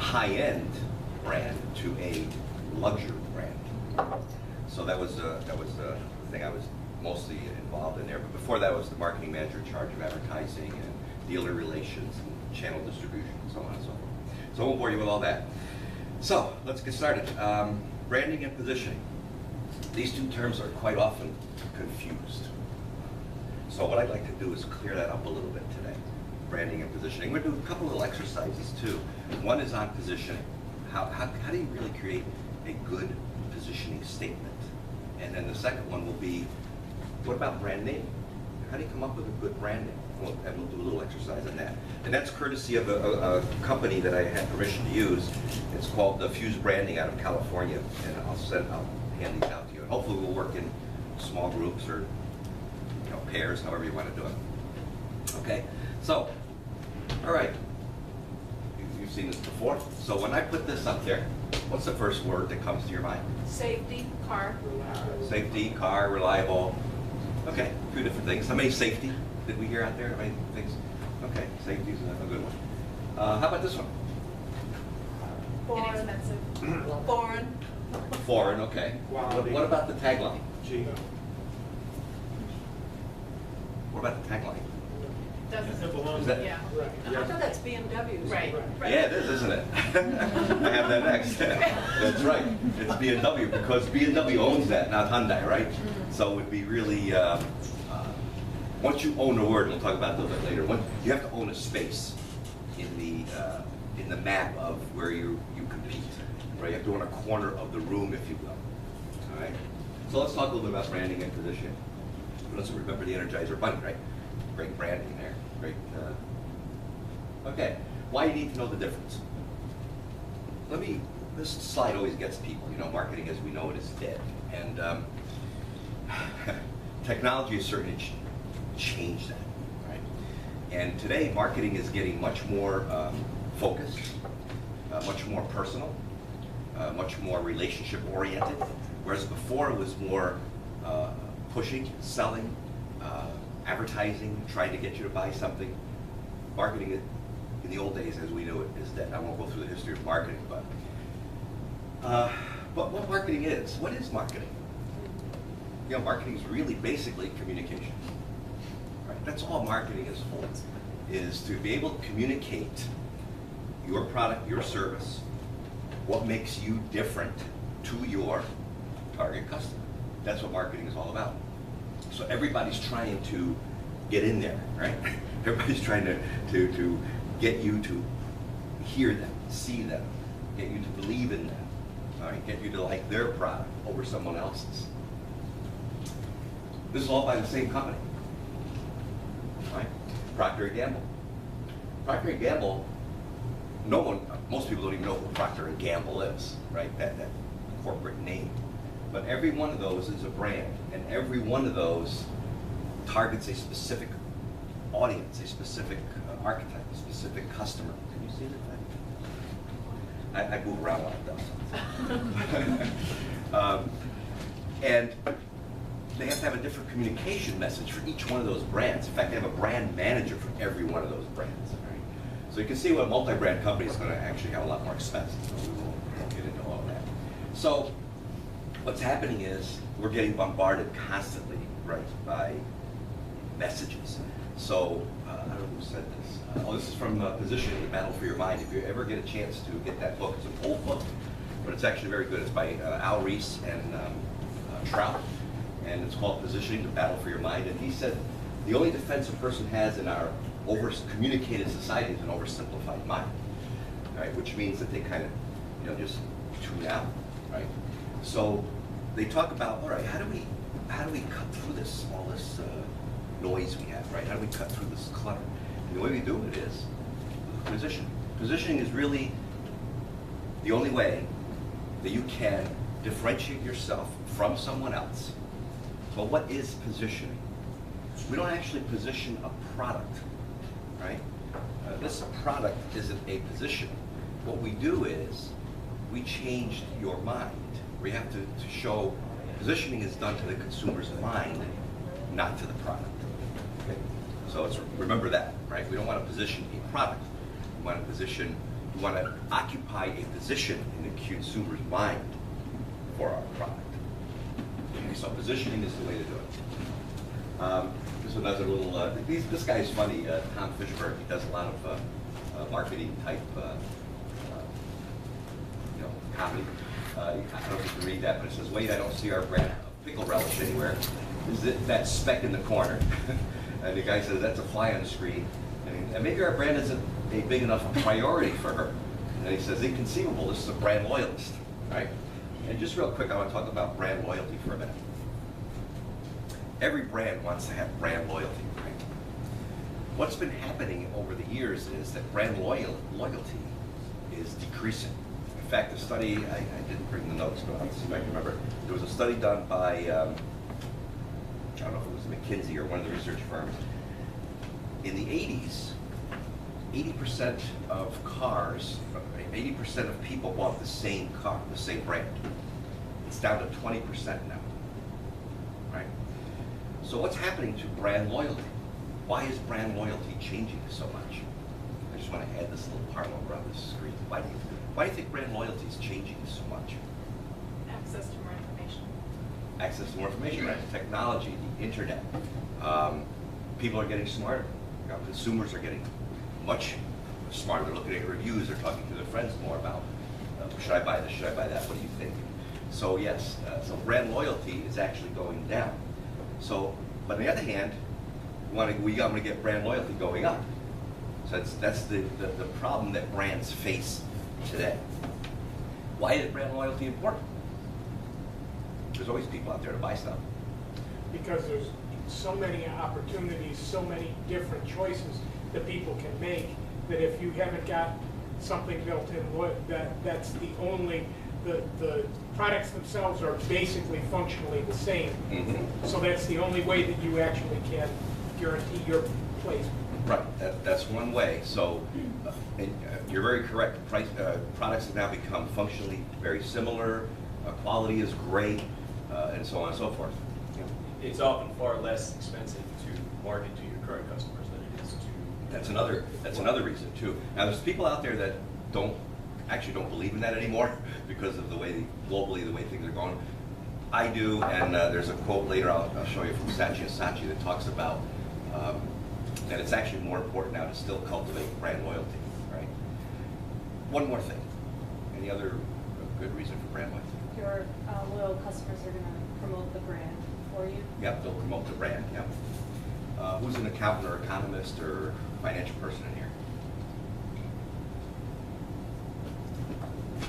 high-end brand to a luxury brand. So that was the thing I was mostly involved in there. But before that, I was the marketing manager in charge of advertising and dealer relations and channel distribution and so on and so forth. So I won't bore you with all that. So let's get started. Branding and positioning. These two terms are quite often confused. So what I'd like to do is clear that up a little bit today. Branding and positioning. We're going to do a couple little exercises too. One is on positioning. How do you really create a good positioning statement? And then the second one will be, what about brand name? How do you come up with a good brand name? And we'll do a little exercise on that. And that's courtesy of a company that I had permission to use. It's called Fuse Branding out of California. And I'll hand these out to you. And hopefully we'll work in small groups or pairs, however you want to do it. Okay, so, all right. You've seen this before. So when I put this up there, what's the first word that comes to your mind? Safety, car. Safety, car, reliable. Okay, a few different things. How many safety did we hear out there? How many things? Okay, safety's a good one. How about this one? Inexpensive. Foreign. Foreign, okay. What about the tagline? What about the tagline? Doesn't. Is that, Yeah. Right. I thought that's BMW. Right. Yeah, it is, isn't it? I have that next. That's right. It's BMW because BMW owns that, not Hyundai, right? So it would be really, once you own a word, we'll talk about it a little bit later, you have to own a space in the map of where you compete, right? You have to own a corner of the room, if you will. All right? So let's talk a little bit about branding and positioning. Let's remember the Energizer Bunny, right? Great branding there. Great. Okay, why you need to know the difference? This slide always gets people. Marketing as we know it is dead. And technology has certainly changed that, right? And today, marketing is getting much more focused, much more personal, much more relationship oriented, whereas before it was more pushing, selling, advertising, trying to get you to buy something. Marketing in the old days, as we knew it, is dead. I won't go through the history of marketing, but what marketing is? What is marketing? Marketing is really basically communication. Right? That's all marketing is for, is to be able to communicate your product, your service, what makes you different to your target customer. That's what marketing is all about. So everybody's trying to get in there, right? Everybody's trying to get you to hear them, see them, get you to believe in them, all right? Get you to like their product over someone else's. This is all by the same company, right? Procter & Gamble. Procter & Gamble, most people don't even know who Procter & Gamble is, right? That corporate name. But every one of those is a brand, and every one of those targets a specific audience, a specific archetype, a specific customer. Can you see that? I move around like that. And they have to have a different communication message for each one of those brands. In fact, they have a brand manager for every one of those brands. Right? So you can see what a multi-brand company is going to actually have a lot more expenses. So we won't get into all of that. So what's happening is we're getting bombarded constantly, right, by messages. So I don't know who said this. This is from Positioning, The Battle for Your Mind. If you ever get a chance to get that book, it's an old book, but it's actually very good. It's by Al Reese and Trout, and it's called Positioning, The Battle for Your Mind. And he said the only defense a person has in our over-communicated society is an oversimplified mind, right? Which means that they kind of, just tune out, right? So they talk about, all right, how do we cut through all this noise we have, right? How do we cut through this clutter? And the way we do it is positioning. Positioning is really the only way that you can differentiate yourself from someone else. But what is positioning? We don't actually position a product, right? This product isn't a position. What we do is we change your mind. We have to show positioning is done to the consumer's mind, not to the product. Okay? So remember that, right? We don't want to position a product. We want to position We want to occupy a position in the consumer's mind for our product. Okay, so positioning is the way to do it. This one does a little, this guy is funny, Tom Fishberg. He does a lot of marketing type, comedy. I don't know if you can read that, but it says, wait, I don't see our brand pickle relish anywhere. Is it that speck in the corner? And the guy says, that's a fly on the screen. And maybe our brand isn't a big enough priority for her. And he says, inconceivable, this is a brand loyalist, right? And just real quick, I want to talk about brand loyalty for a minute. Every brand wants to have brand loyalty, right? What's been happening over the years is that brand loyalty is decreasing. In fact, the study, I didn't bring the notes, but let's see if I can remember. There was a study done by, I don't know if it was McKinsey or one of the research firms. In the 80s, 80% of cars, 80% of people bought the same car, the same brand. It's down to 20% now, right? So what's happening to brand loyalty? Why is brand loyalty changing so much? I just want to add this little part over on this screen. Why do you think brand loyalty is changing so much? Access to more information. Access to more information, right? Technology, the internet. People are getting smarter. Consumers are getting much smarter. They're looking at reviews. They're talking to their friends more about, should I buy this? Should I buy that? What do you think? So yes, so brand loyalty is actually going down. So, but on the other hand, we want to get brand loyalty going up. So that's the problem that brands face today. Why is brand loyalty important? There's always people out there to buy stuff. Because there's so many opportunities, so many different choices that people can make, that if you haven't got something built in, that's the only, the products themselves are basically functionally the same. Mm-hmm. So that's the only way that you actually can guarantee your place. Right, that's one way. So you're very correct. Products have now become functionally very similar. Quality is great, and so on and so forth. It's often far less expensive to market to your current customers than it is to. That's another reason too. Now there's people out there that don't believe in that anymore because of the way globally the way things are going. I do, and there's a quote later I'll show you from Saatchi & Saatchi that talks about that it's actually more important now to still cultivate brand loyalty. Right. One more thing. Any other good reason for brand loyalty? Your loyal customers are going to promote the brand for you? Yep, they'll promote the brand, yep. Who's an accountant or economist or financial person in here?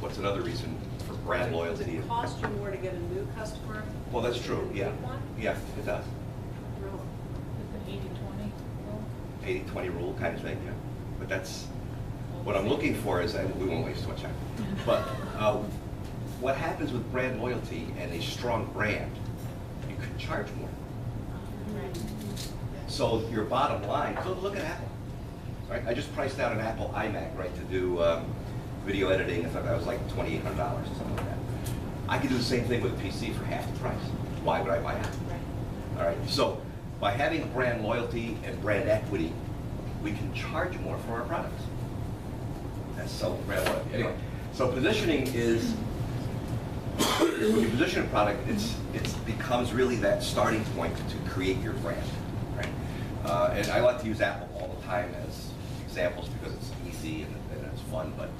What's another reason for brand loyalty? Does it cost you more to get a new customer? Well, that's true, yeah. Get one? Yeah, it does. Really? With the 80-20 rule? 80-20 rule kind of thing, yeah. But that's, what I'm looking for is, we won't waste too much time, but what happens with brand loyalty and a strong brand, you can charge more. Right. So your bottom line, so look at Apple, right? I just priced out an Apple iMac, right, to do video editing. I thought that was like $2,800 or something like that. I could do the same thing with a PC for half the price. Why would I buy Apple? Right. All right, so by having brand loyalty and brand equity, we can charge more for our products. That's so brand loyalty. Anyway, so positioning is, when you position a product, it becomes really that starting point to create your brand, right? And I like to use Apple all the time as examples because it's easy and it's fun. But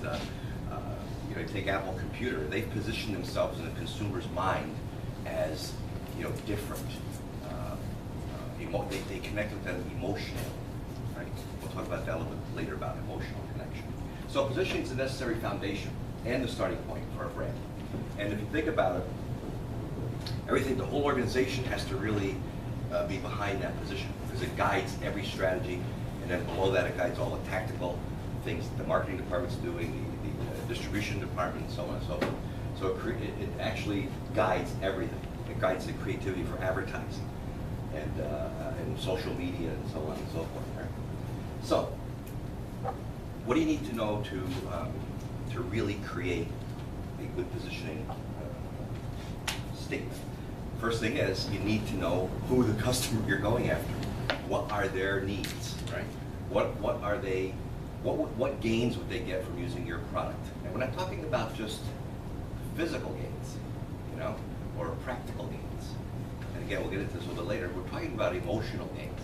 you take Apple Computer; they've positioned themselves in the consumer's mind as different. They connect with them emotionally, right? We'll talk about that a little bit later about emotional connection. So positioning is a necessary foundation and the starting point for a brand. And if you think about it, everything, the whole organization has to really be behind that position because it guides every strategy, and then below that it guides all the tactical things that the marketing department's doing, the distribution department, and so on and so forth. So it actually guides everything. It guides the creativity for advertising and social media and so on and so forth. Right? So, what do you need to know to really create a good positioning statement? First thing is, you need to know who the customer you're going after. What are their needs, right? What what gains would they get from using your product? And we're not talking about just physical gains, you know, or practical gains. And again, we'll get into this a little bit later. We're talking about emotional gains.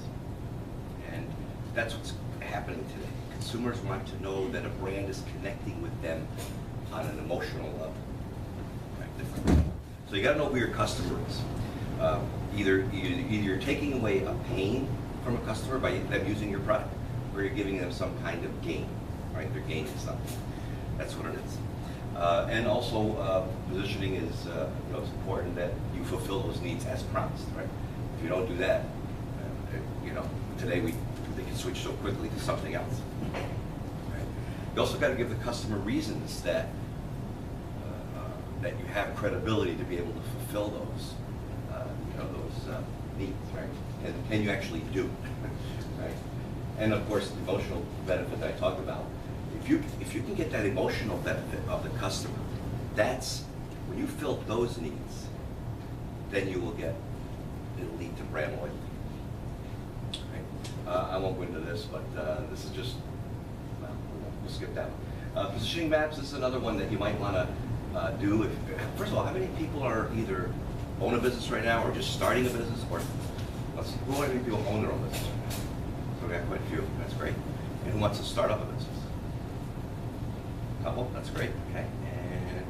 And that's what's happening today. Consumers want to know that a brand is connecting with them on an emotional level. Right? So you got to know who your customer is. Either you're taking away a pain from a customer by them using your product, or you're giving them some kind of gain. Right? They're gaining something. That's what it is. And also, positioning is it's important that you fulfill those needs as promised. Right? If you don't do that, today they can switch so quickly to something else. Right? You also got to give the customer reasons that you have credibility to be able to fulfill those needs, right? And you actually do, right? And of course, the emotional benefit that I talked about. If you can get that emotional benefit of the customer, that's when you fill those needs, then it'll lead to brand loyalty. Right? I won't go into this, but this is just, we'll skip that one. Positioning maps is another one that you might want to do. First of all, how many people are either own a business right now or just starting a business, or who want to people own their own business? So we got quite a few. That's great. And who wants to start up a business? Couple. That's great. Okay. And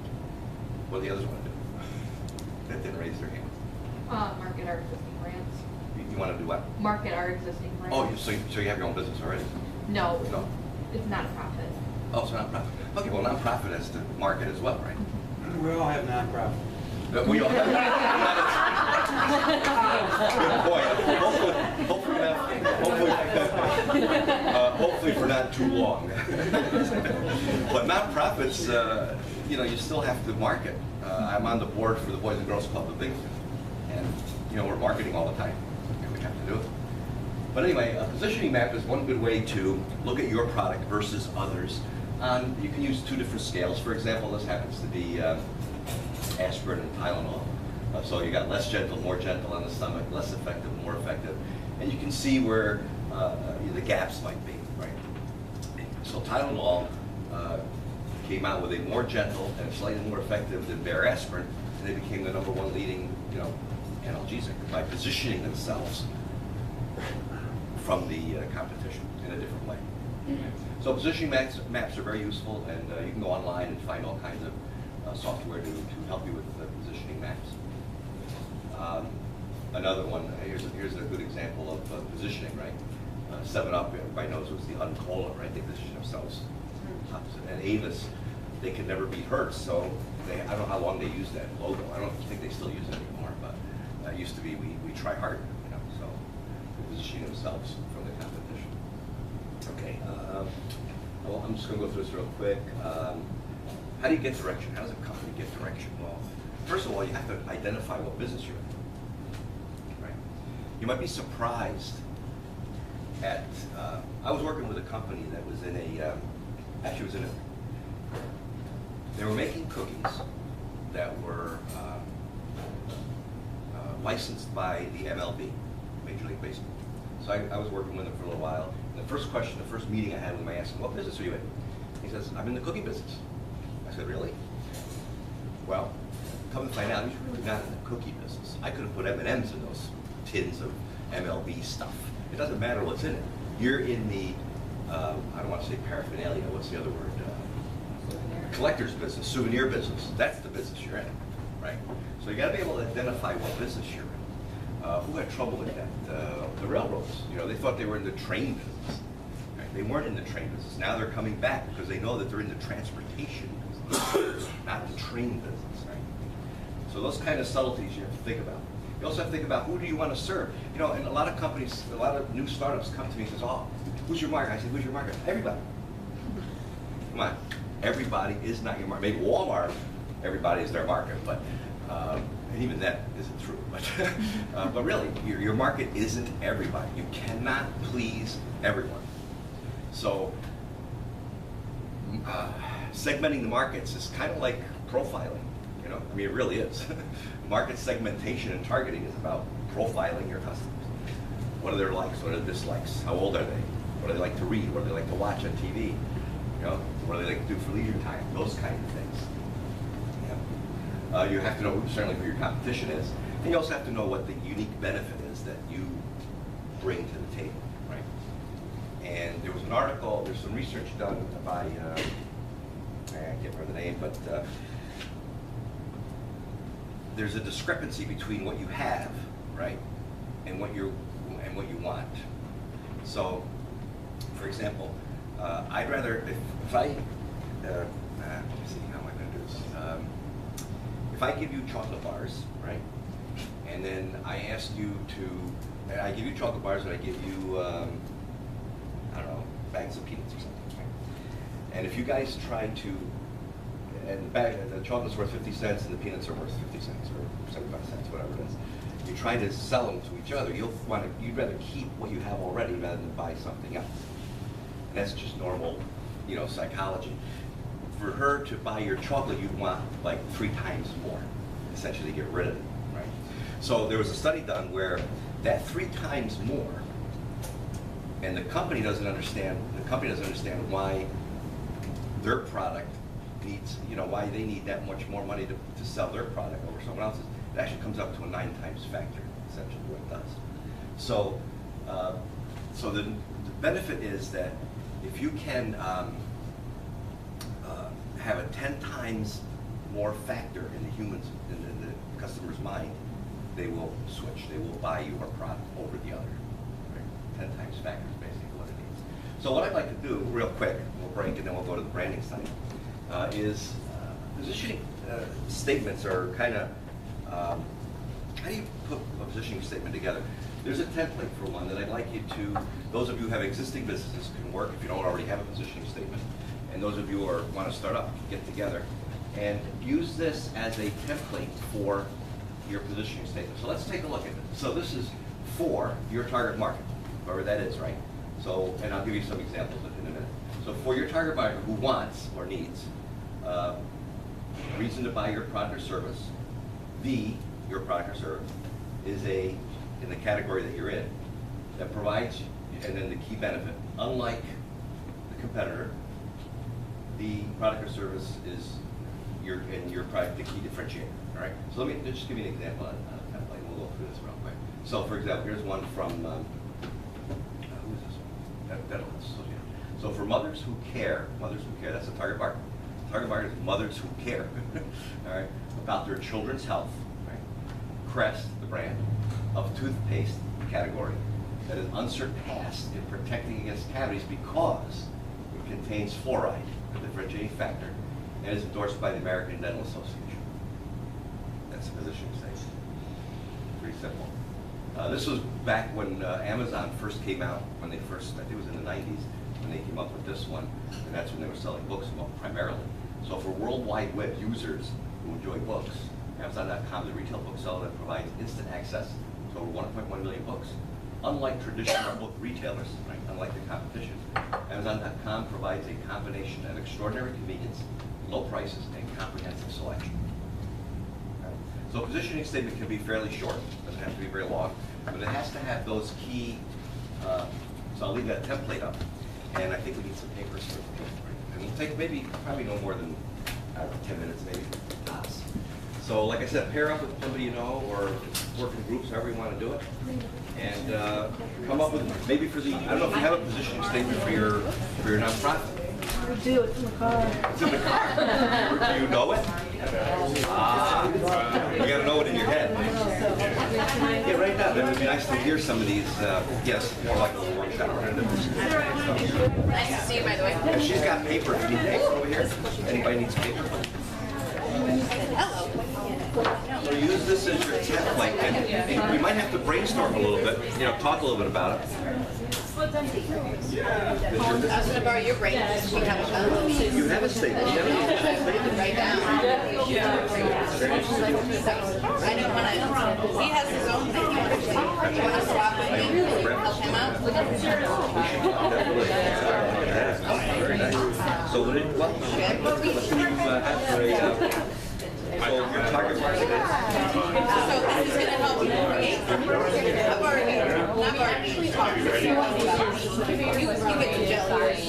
what do the others want to do? That didn't raise their hand. Market our existing brands. You want to do what? Market our existing brands. Oh, so you have your own business already? No. No. It's not a profit. Oh, it's a nonprofit. Okay, well, nonprofit has to market as well, right? We all have nonprofit. We all have. Good point. Hopefully for not too long. But nonprofits, you still have to market. I'm on the board for the Boys and Girls Club of Binghamton, and we're marketing all the time. We have to do it. But anyway, a positioning map is one good way to look at your product versus others. You can use two different scales. For example, this happens to be aspirin and Tylenol. So you got less gentle, more gentle on the stomach, less effective, more effective. And you can see where the gaps might be, right? So Tylenol came out with a more gentle and slightly more effective than bare aspirin, and they became the #1 leading, analgesic by positioning themselves from the competition in a different way. So positioning maps are very useful, and you can go online and find all kinds of software to help you with positioning maps. Another one, here's a good example of positioning, right? 7-Up, everybody knows, was the Uncola, right? They position themselves opposite. And Avis, they could never beat Hertz, so I don't know how long they used that logo. I don't think they still use it anymore, but it used to be we try harder, so they're positioning themselves from the competition. Okay, well, I'm just going to go through this real quick. How do you get direction? How does a company get direction? Well, first of all, you have to identify what business you're in, right? You might be surprised at, I was working with a company that was in they were making cookies that were licensed by the MLB, Major League Baseball. So I was working with him for a little while. And the first meeting I had with him, I asked him, what business are you in? He says, I'm in the cookie business. I said, really? Well, come to find out, he's really not in the cookie business. I could have put M&Ms in those tins of MLB stuff. It doesn't matter what's in it. You're in the, I don't want to say paraphernalia, what's the other word? Collector's business, souvenir business. That's the business you're in, right? So you got to be able to identify what business you're in. Who had trouble with that? The railroads. They thought they were in the train business. Right? They weren't in the train business. Now they're coming back because they know that they're in the transportation business, not the train business, right? So those kind of subtleties you have to think about. You also have to think about who do you want to serve. And a lot of companies, a lot of new startups come to me and says, oh, who's your market? I say, who's your market? Everybody. Come on. Everybody is not your market. Maybe Walmart, everybody is their market, but and even that isn't true. But really, your market isn't everybody. You cannot please everyone. So segmenting the markets is kind of like profiling. It really is. Market segmentation and targeting is about profiling your customers. What are their likes? What are their dislikes? How old are they? What do they like to read? What do they like to watch on TV? You know, what do they like to do for leisure time? Those kind of things. You have to know certainly who your competition is, and you also have to know what the unique benefit is that you bring to the table, right? And there was an article, there's some research done by, I can't remember the name, but there's a discrepancy between what you have, right, and what you want. So, for example, I'd rather, if I, let me see, how am I going to do this? If I give you chocolate bars, right, and then I ask you to, I give you chocolate bars and I give you, I don't know, bags of peanuts or something, right? And if you guys try to, and the chocolate's worth 50 cents and the peanuts are worth 50 cents or 75 cents, whatever it is, you try to sell them to each other, you'd rather keep what you have already rather than buy something else. And that's just normal, you know, psychology. For her to buy your chocolate, you'd want like 3 times more, essentially, to get rid of it, right? So there was a study done where that 3 times more, and the company doesn't understand why their product needs, you know, why they need that much more money to sell their product over someone else's. It actually comes up to a 9 times factor, essentially, what it does. So, so the benefit is that if you can have a 10 times more factor in the the customer's mind, they will switch. They will buy your product over the other. Right? 10 times factor is basically what it means. So what I'd like to do, real quick, we'll break and then we'll go to the branding side, is positioning statements are kind of, how do you put a positioning statement together? There's a template for one that I'd like you to, those of you who have existing businesses can work if you don't already have a positioning statement. And those of you who want to start up, get together and use this as a template for your positioning statement. So let's take a look at it. So this is for your target market, whoever that is, right? So, and I'll give you some examples in a minute. So for your target market who wants or needs reason to buy your product or service, your product or service is in the category that you're in, that provides, and then the key benefit, unlike the competitor, the product or service is your product, the key differentiator, all right? So let me just give you an example on a template, and we'll go through this real quick. So for example, here's one from, who is this one? Dental Association. So for mothers who care, that's a target market. Target market is mothers who care, all right, about their children's health, right? Crest, the brand, of toothpaste category that is unsurpassed in protecting against cavities because it contains fluoride, a differentiating factor, and is endorsed by the American Dental Association. That's the positioning statement. Pretty simple. This was back when Amazon first came out, when they first, I think it was in the 90s, when they came up with this one, and that's when they were selling books primarily. So for World Wide Web users who enjoy books, Amazon.com, the retail bookseller that provides instant access to over 1.1 million books. Unlike traditional book retailers, right, unlike the competition, Amazon.com provides a combination of extraordinary convenience, low prices, and comprehensive selection. Right? So a positioning statement can be fairly short, doesn't have to be very long, but it has to have those key, so I'll leave that template up, and I think we need some papers for it. And we'll take probably no more than, I don't know, 10 minutes maybe, tops. So like I said, pair up with somebody you know, or work in groups, however you want to do it, and come up with, maybe for the, I don't know if you have a positioning statement for your nonprofit. We do, it's in the car. It's in the car. Do you know it? You got to know it in your head. Yeah, write it down. It would be nice to hear some of these, yes, more like a little workshop. Nice to see you, by the way. And she's got paper. If you need paper over here, anybody needs paper? So use this as your template, and we might have to brainstorm a little bit, you know, talk a little bit about it. I was going to borrow your brain because we have a You have a statement. You have a statement. right down. I don't want to, he has his own thing. You want to swap with me? Help him out? Very nice. So what did you have for a So your target market is? So this is gonna help you create. I've already talked to someone about it. You get the jelly.